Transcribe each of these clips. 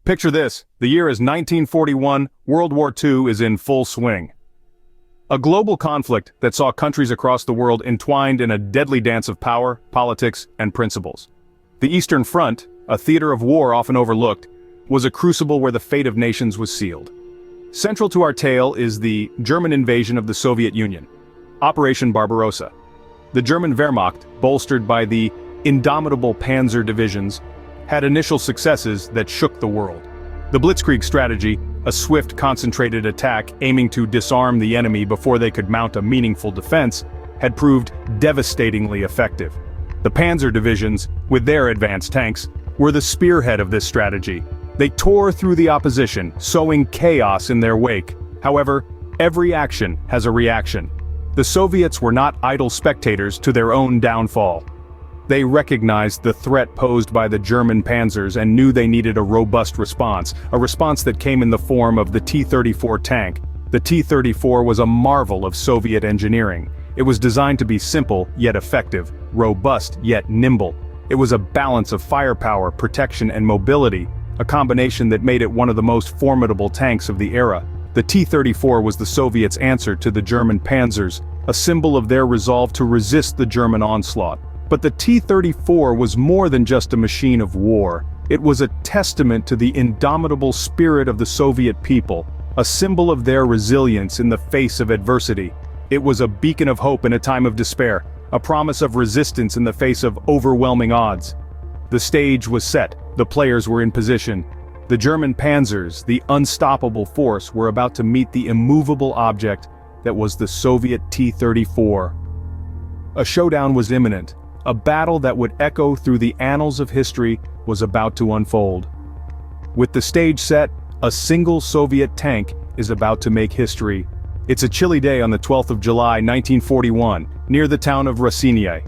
Picture this, the year is 1941, World War II is in full swing. A global conflict that saw countries across the world entwined in a deadly dance of power, politics, and principles. The Eastern Front, a theater of war often overlooked, was a crucible where the fate of nations was sealed. Central to our tale is the German invasion of the Soviet Union, Operation Barbarossa. The German Wehrmacht, bolstered by the indomitable Panzer divisions, had initial successes that shook the world. The Blitzkrieg strategy, a swift, concentrated attack aiming to disarm the enemy before they could mount a meaningful defense, had proved devastatingly effective. The Panzer divisions, with their advanced tanks, were the spearhead of this strategy. They tore through the opposition, sowing chaos in their wake. However, every action has a reaction. The Soviets were not idle spectators to their own downfall. They recognized the threat posed by the German panzers and knew they needed a robust response, a response that came in the form of the T-34 tank. The T-34 was a marvel of Soviet engineering. It was designed to be simple yet effective, robust yet nimble. It was a balance of firepower, protection, and mobility, a combination that made it one of the most formidable tanks of the era. The T-34 was the Soviets' answer to the German panzers, a symbol of their resolve to resist the German onslaught. But the T-34 was more than just a machine of war. It was a testament to the indomitable spirit of the Soviet people, a symbol of their resilience in the face of adversity. It was a beacon of hope in a time of despair, a promise of resistance in the face of overwhelming odds. The stage was set, the players were in position. The German panzers, the unstoppable force, were about to meet the immovable object that was the Soviet T-34. A showdown was imminent. A battle that would echo through the annals of history was about to unfold. With the stage set, a single Soviet tank is about to make history. It's a chilly day on the 12th of July, 1941, near the town of Rossinier.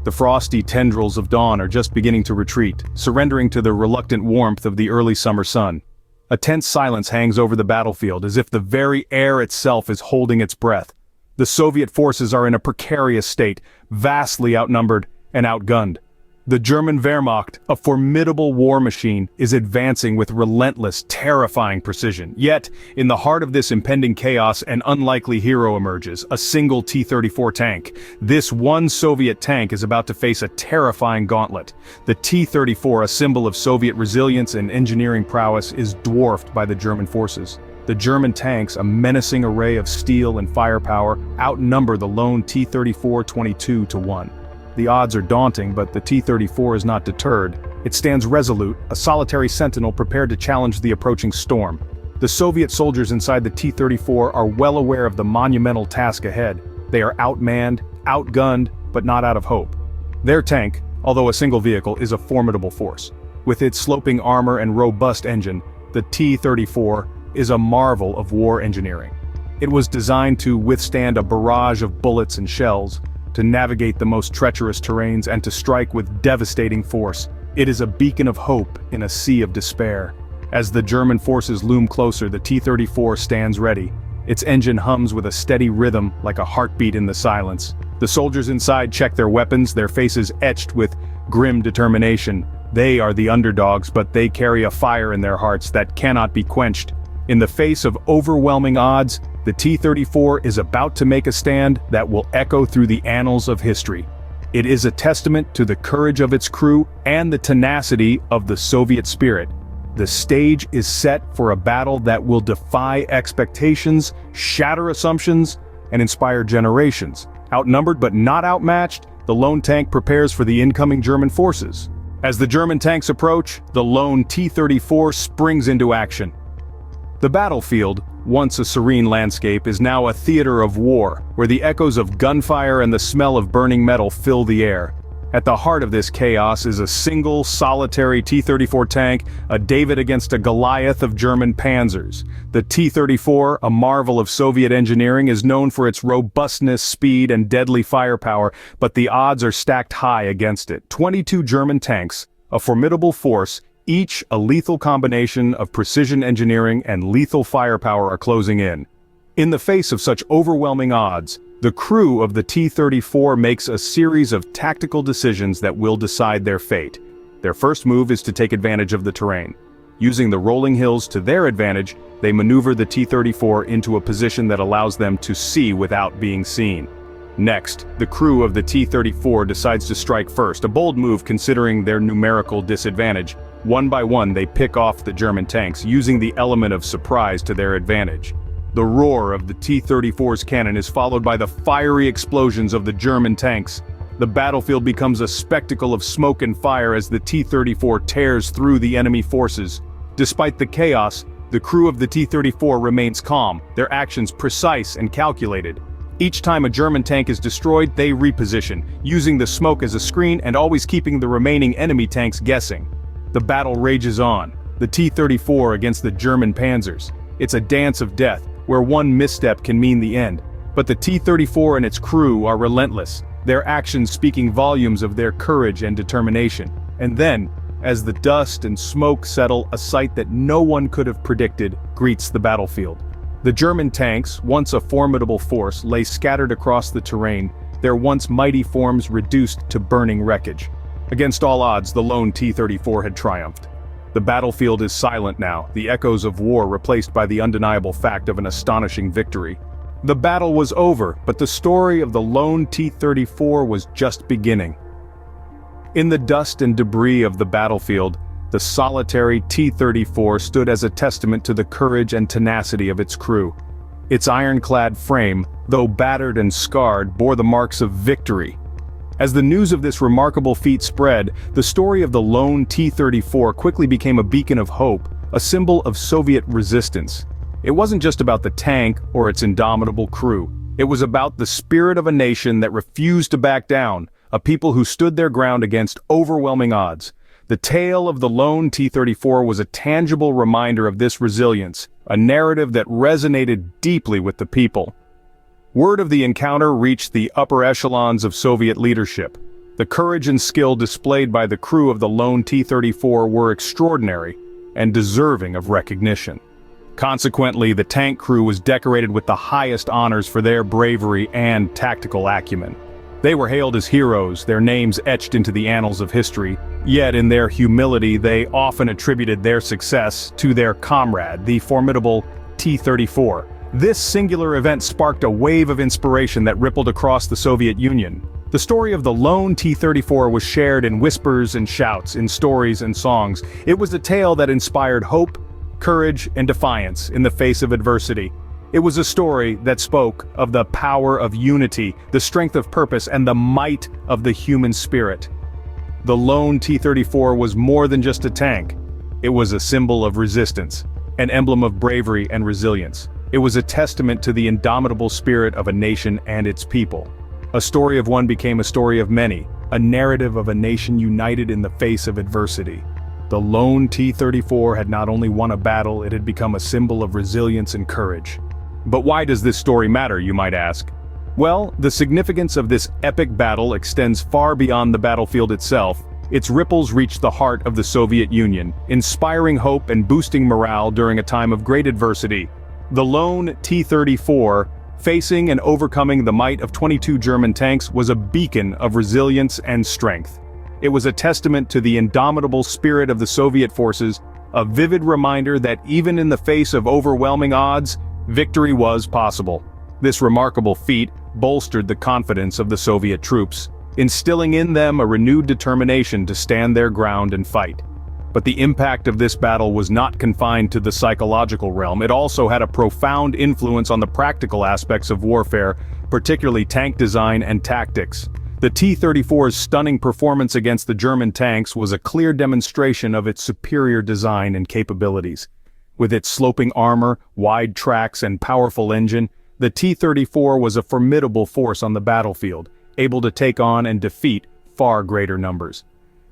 The frosty tendrils of dawn are just beginning to retreat, surrendering to the reluctant warmth of the early summer sun. A tense silence hangs over the battlefield as if the very air itself is holding its breath. The Soviet forces are in a precarious state, vastly outnumbered and outgunned. The German Wehrmacht, a formidable war machine, is advancing with relentless, terrifying precision. Yet, in the heart of this impending chaos, an unlikely hero emerges, a single T-34 tank. This one Soviet tank is about to face a terrifying gauntlet. The T-34, a symbol of Soviet resilience and engineering prowess, is dwarfed by the German forces. The German tanks, a menacing array of steel and firepower, outnumber the lone T-34 22-1. The odds are daunting, but the T-34 is not deterred. It stands resolute, a solitary sentinel prepared to challenge the approaching storm. The Soviet soldiers inside the T-34 are well aware of the monumental task ahead. They are outmanned, outgunned, but not out of hope. Their tank, although a single vehicle, is a formidable force. With its sloping armor and robust engine, the T-34 is a marvel of war engineering. It was designed to withstand a barrage of bullets and shells, to navigate the most treacherous terrains and to strike with devastating force. It is a beacon of hope in a sea of despair. As the German forces loom closer, the T-34 stands ready. Its engine hums with a steady rhythm like a heartbeat in the silence. The soldiers inside check their weapons, their faces etched with grim determination. They are the underdogs, but they carry a fire in their hearts that cannot be quenched. In the face of overwhelming odds, the T-34 is about to make a stand that will echo through the annals of history. It is a testament to the courage of its crew and the tenacity of the Soviet spirit. The stage is set for a battle that will defy expectations, shatter assumptions, and inspire generations. Outnumbered but not outmatched, the lone tank prepares for the incoming German forces. As the German tanks approach, the lone T-34 springs into action. The battlefield, once a serene landscape, is now a theater of war, where the echoes of gunfire and the smell of burning metal fill the air. At the heart of this chaos is a single, solitary T-34 tank, a David against a Goliath of German panzers. The T-34, a marvel of Soviet engineering, is known for its robustness, speed, and deadly firepower, but the odds are stacked high against it. 22 German tanks, a formidable force, each a lethal combination of precision engineering and lethal firepower, are closing in. In the face of such overwhelming odds, the crew of the T-34 makes a series of tactical decisions that will decide their fate. Their first move is to take advantage of the terrain. Using the rolling hills to their advantage, they maneuver the T-34 into a position that allows them to see without being seen. Next, the crew of the T-34 decides to strike first, a bold move considering their numerical disadvantage. One by one they pick off the German tanks, using the element of surprise to their advantage. The roar of the T-34's cannon is followed by the fiery explosions of the German tanks. The battlefield becomes a spectacle of smoke and fire as the T-34 tears through the enemy forces. Despite the chaos, the crew of the T-34 remains calm, their actions precise and calculated. Each time a German tank is destroyed, they reposition, using the smoke as a screen and always keeping the remaining enemy tanks guessing. The battle rages on, the T-34 against the German panzers. It's a dance of death, where one misstep can mean the end. But the T-34 and its crew are relentless, their actions speaking volumes of their courage and determination. And then, as the dust and smoke settle, a sight that no one could have predicted greets the battlefield. The German tanks, once a formidable force, lay scattered across the terrain, their once mighty forms reduced to burning wreckage. Against all odds, the lone T-34 had triumphed. The battlefield is silent now, the echoes of war replaced by the undeniable fact of an astonishing victory. The battle was over, but the story of the lone T-34 was just beginning. In the dust and debris of the battlefield, the solitary T-34 stood as a testament to the courage and tenacity of its crew. Its ironclad frame, though battered and scarred, bore the marks of victory. As the news of this remarkable feat spread, the story of the lone T-34 quickly became a beacon of hope, a symbol of Soviet resistance. It wasn't just about the tank or its indomitable crew. It was about the spirit of a nation that refused to back down, a people who stood their ground against overwhelming odds. The tale of the lone T-34 was a tangible reminder of this resilience, a narrative that resonated deeply with the people. Word of the encounter reached the upper echelons of Soviet leadership. The courage and skill displayed by the crew of the lone T-34 were extraordinary and deserving of recognition. Consequently, the tank crew was decorated with the highest honors for their bravery and tactical acumen. They were hailed as heroes, their names etched into the annals of history, yet in their humility they often attributed their success to their comrade, the formidable T-34. This singular event sparked a wave of inspiration that rippled across the Soviet Union. The story of the lone T-34 was shared in whispers and shouts, in stories and songs. It was a tale that inspired hope, courage, and defiance in the face of adversity. It was a story that spoke of the power of unity, the strength of purpose, and the might of the human spirit. The lone T-34 was more than just a tank. It was a symbol of resistance, an emblem of bravery and resilience. It was a testament to the indomitable spirit of a nation and its people. A story of one became a story of many, a narrative of a nation united in the face of adversity. The lone T-34 had not only won a battle, it had become a symbol of resilience and courage. But why does this story matter, you might ask? Well, the significance of this epic battle extends far beyond the battlefield itself. Its ripples reached the heart of the Soviet Union, inspiring hope and boosting morale during a time of great adversity. The lone T-34, facing and overcoming the might of 22 German tanks, was a beacon of resilience and strength. It was a testament to the indomitable spirit of the Soviet forces, a vivid reminder that even in the face of overwhelming odds, victory was possible. This remarkable feat bolstered the confidence of the Soviet troops, instilling in them a renewed determination to stand their ground and fight. But the impact of this battle was not confined to the psychological realm. It also had a profound influence on the practical aspects of warfare, particularly tank design and tactics. The T-34's stunning performance against the German tanks was a clear demonstration of its superior design and capabilities. With its sloping armor, wide tracks, and powerful engine, the T-34 was a formidable force on the battlefield, able to take on and defeat far greater numbers.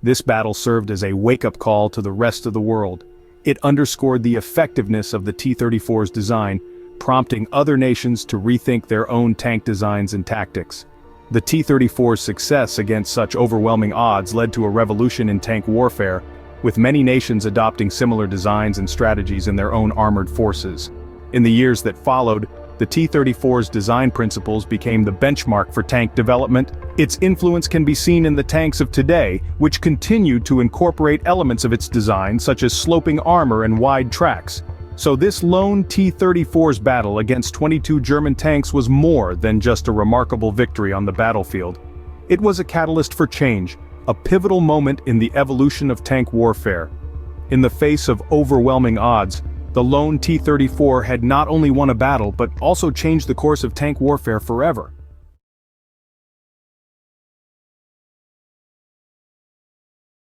This battle served as a wake-up call to the rest of the world. It underscored the effectiveness of the T-34's design, prompting other nations to rethink their own tank designs and tactics. The T-34's success against such overwhelming odds led to a revolution in tank warfare, with many nations adopting similar designs and strategies in their own armored forces. In the years that followed, the T-34's design principles became the benchmark for tank development. Its influence can be seen in the tanks of today, which continued to incorporate elements of its design such as sloping armor and wide tracks. So this lone T-34's battle against 22 German tanks was more than just a remarkable victory on the battlefield. It was a catalyst for change, a pivotal moment in the evolution of tank warfare. In the face of overwhelming odds, the lone T-34 had not only won a battle but also changed the course of tank warfare forever.